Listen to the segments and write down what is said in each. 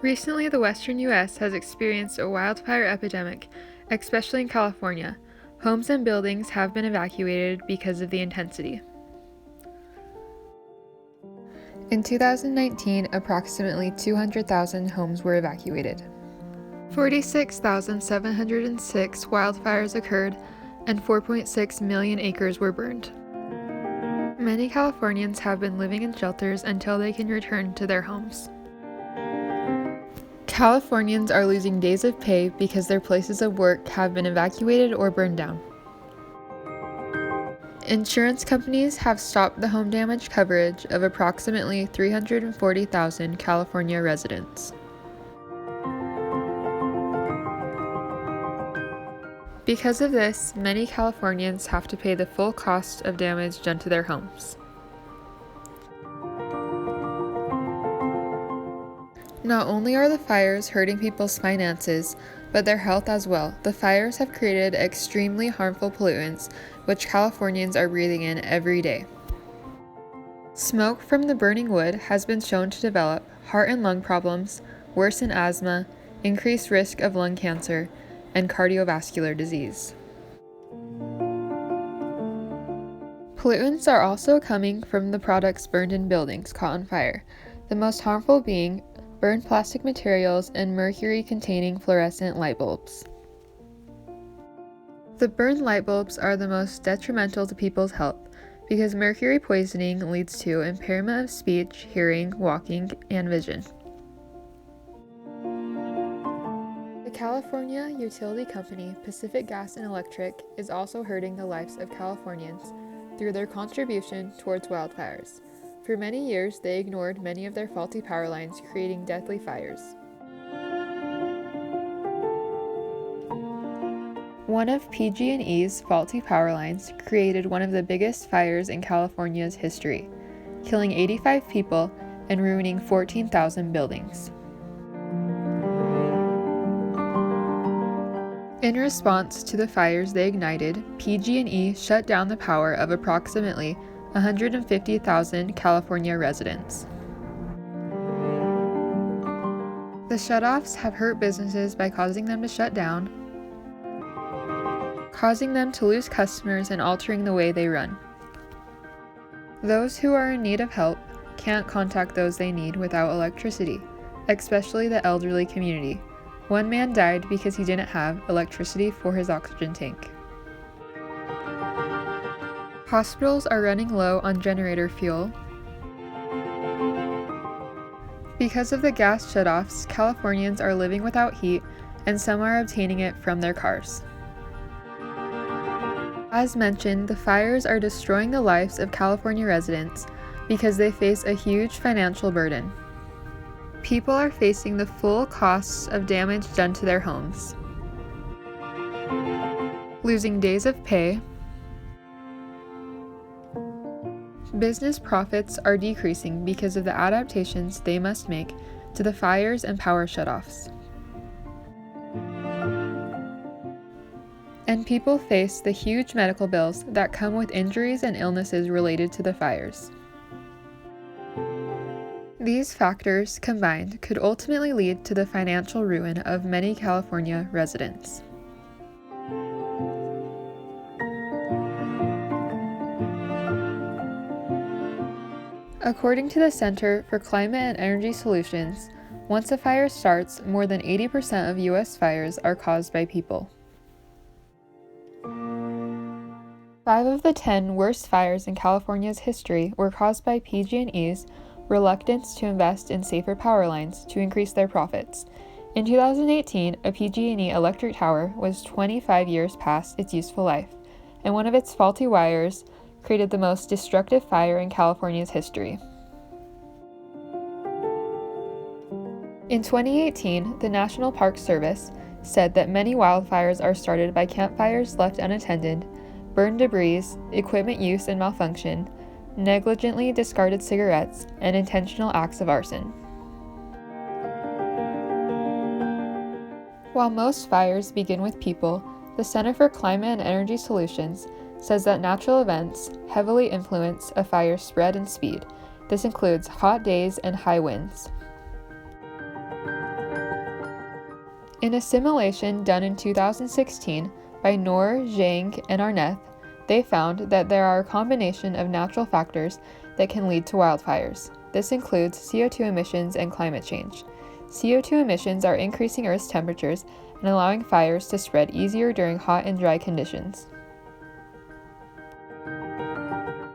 Recently, the western U.S. has experienced a wildfire epidemic, especially in California. Homes and buildings have been evacuated because of the intensity. In 2019, approximately 200,000 homes were evacuated. 46,706 wildfires occurred, and 4.6 million acres were burned. Many Californians have been living in shelters until they can return to their homes. Californians are losing days of pay because their places of work have been evacuated or burned down. Insurance companies have stopped the home damage coverage of approximately 340,000 California residents. Because of this, many Californians have to pay the full cost of damage done to their homes. Not only are the fires hurting people's finances, but their health as well. The fires have created extremely harmful pollutants, which Californians are breathing in every day. Smoke from the burning wood has been shown to develop heart and lung problems, worsen asthma, increased risk of lung cancer, and cardiovascular disease. Pollutants are also coming from the products burned in buildings caught on fire, the most harmful being burned plastic materials and mercury-containing fluorescent light bulbs. The burned light bulbs are the most detrimental to people's health because mercury poisoning leads to impairment of speech, hearing, walking, and vision. The California utility company Pacific Gas and Electric is also hurting the lives of Californians through their contribution towards wildfires. For many years, they ignored many of their faulty power lines, creating deadly fires. One of PG&E's faulty power lines created one of the biggest fires in California's history, killing 85 people and ruining 14,000 buildings. In response to the fires they ignited, PG&E shut down the power of approximately 150,000 California residents. The shutoffs have hurt businesses by causing them to shut down, causing them to lose customers and altering the way they run. Those who are in need of help can't contact those they need without electricity, especially the elderly community. One man died because he didn't have electricity for his oxygen tank. Hospitals are running low on generator fuel. Because of the gas shutoffs, Californians are living without heat, and some are obtaining it from their cars. As mentioned, the fires are destroying the lives of California residents because they face a huge financial burden. People are facing the full costs of damage done to their homes, losing days of pay. Business profits are decreasing because of the adaptations they must make to the fires and power shutoffs. And people face the huge medical bills that come with injuries and illnesses related to the fires. These factors combined could ultimately lead to the financial ruin of many California residents. According to the Center for Climate and Energy Solutions, once a fire starts, more than 80% of U.S. fires are caused by people. 5 of the 10 worst fires in California's history were caused by PG&E's reluctance to invest in safer power lines to increase their profits. In 2018, a PG&E electric tower was 25 years past its useful life, and one of its faulty wires created the most destructive fire in California's history. In 2018, the National Park Service said that many wildfires are started by campfires left unattended, burned debris, equipment use and malfunction, negligently discarded cigarettes, and intentional acts of arson. While most fires begin with people, the Center for Climate and Energy Solutions says that natural events heavily influence a fire's spread and speed. This includes hot days and high winds. In a simulation done in 2016 by Noor, Zhang, and Arneth, they found that there are a combination of natural factors that can lead to wildfires. This includes CO2 emissions and climate change. CO2 emissions are increasing Earth's temperatures and allowing fires to spread easier during hot and dry conditions.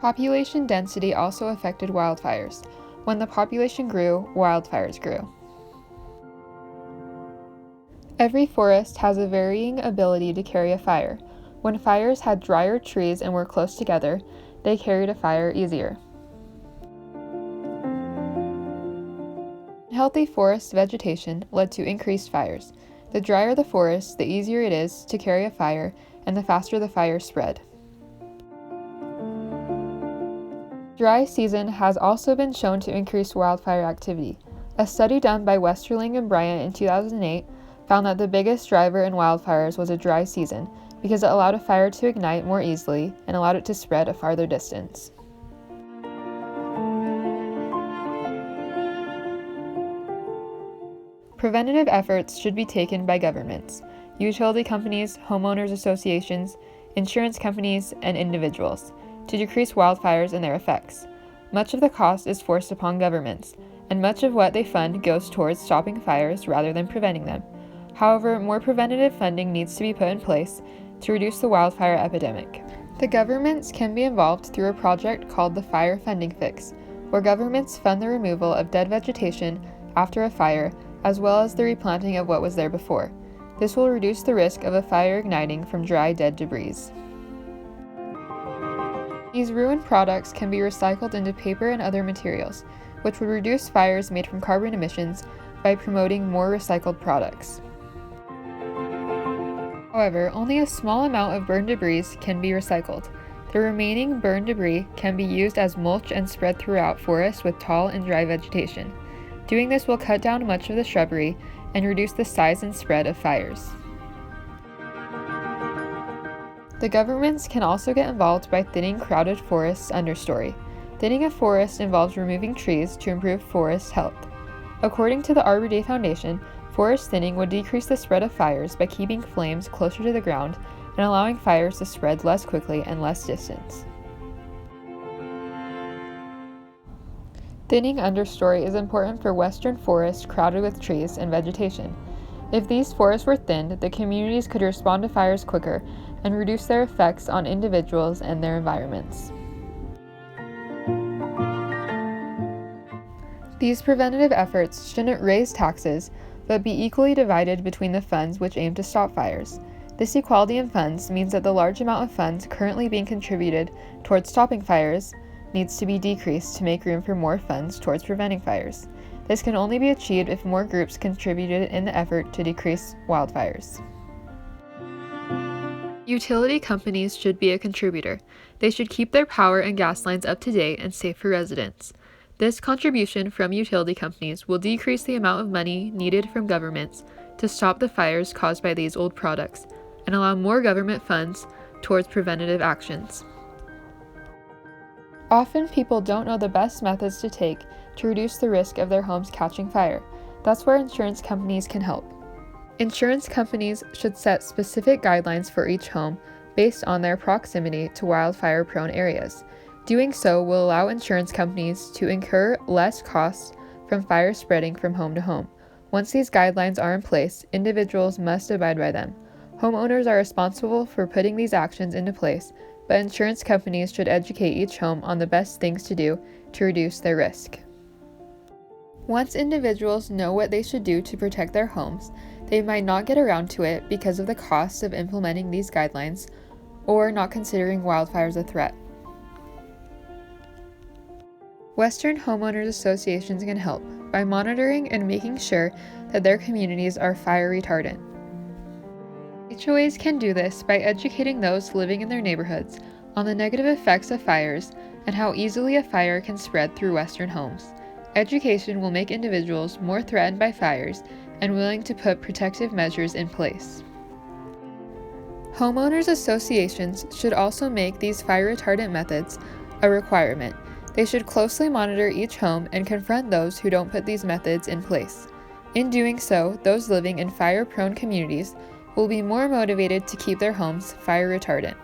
Population density also affected wildfires. When the population grew, wildfires grew. Every forest has a varying ability to carry a fire. When fires had drier trees and were close together, they carried a fire easier. Healthy forest vegetation led to increased fires. The drier the forest, the easier it is to carry a fire, and the faster the fire spread. Dry season has also been shown to increase wildfire activity. A study done by Westerling and Bryant in 2008 found that the biggest driver in wildfires was a dry season because it allowed a fire to ignite more easily and allowed it to spread a farther distance. Preventative efforts should be taken by governments, utility companies, homeowners associations, insurance companies, and individuals to decrease wildfires and their effects. Much of the cost is forced upon governments, and much of what they fund goes towards stopping fires rather than preventing them. However, more preventative funding needs to be put in place to reduce the wildfire epidemic. The governments can be involved through a project called the Fire Funding Fix, where governments fund the removal of dead vegetation after a fire, as well as the replanting of what was there before. This will reduce the risk of a fire igniting from dry, dead debris. These ruined products can be recycled into paper and other materials, which would reduce fires made from carbon emissions by promoting more recycled products. However, only a small amount of burned debris can be recycled. The remaining burned debris can be used as mulch and spread throughout forests with tall and dry vegetation. Doing this will cut down much of the shrubbery and reduce the size and spread of fires. The governments can also get involved by thinning crowded forests' understory. Thinning a forest involves removing trees to improve forest health. According to the Arbor Day Foundation, forest thinning would decrease the spread of fires by keeping flames closer to the ground and allowing fires to spread less quickly and less distance. Thinning understory is important for western forests crowded with trees and vegetation. If these forests were thinned, the communities could respond to fires quicker and reduce their effects on individuals and their environments. These preventative efforts shouldn't raise taxes, but be equally divided between the funds which aim to stop fires. This equality in funds means that the large amount of funds currently being contributed towards stopping fires needs to be decreased to make room for more funds towards preventing fires. This can only be achieved if more groups contributed in the effort to decrease wildfires. Utility companies should be a contributor. They should keep their power and gas lines up to date and safe for residents. This contribution from utility companies will decrease the amount of money needed from governments to stop the fires caused by these old products and allow more government funds towards preventative actions. Often people don't know the best methods to take to reduce the risk of their homes catching fire. That's where insurance companies can help. Insurance companies should set specific guidelines for each home based on their proximity to wildfire-prone areas. Doing so will allow insurance companies to incur less costs from fire spreading from home to home. Once these guidelines are in place, individuals must abide by them. Homeowners are responsible for putting these actions into place, but insurance companies should educate each home on the best things to do to reduce their risk. Once individuals know what they should do to protect their homes, they might not get around to it because of the costs of implementing these guidelines or not considering wildfires a threat. Western homeowners associations can help by monitoring and making sure that their communities are fire retardant. HOAs can do this by educating those living in their neighborhoods on the negative effects of fires and how easily a fire can spread through Western homes. Education will make individuals more threatened by fires and willing to put protective measures in place. Homeowners associations should also make these fire retardant methods a requirement. They should closely monitor each home and confront those who don't put these methods in place. In doing so, those living in fire-prone communities will be more motivated to keep their homes fire retardant.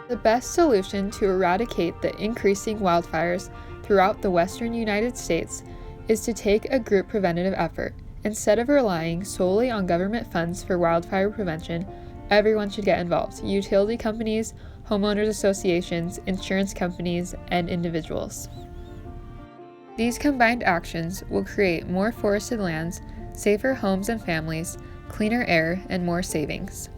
The best solution to eradicate the increasing wildfires throughout the western United States is to take a group preventative effort. Instead of relying solely on government funds for wildfire prevention, everyone should get involved: utility companies, homeowners associations, insurance companies, and individuals. These combined actions will create more forested lands, safer homes and families, cleaner air, and more savings.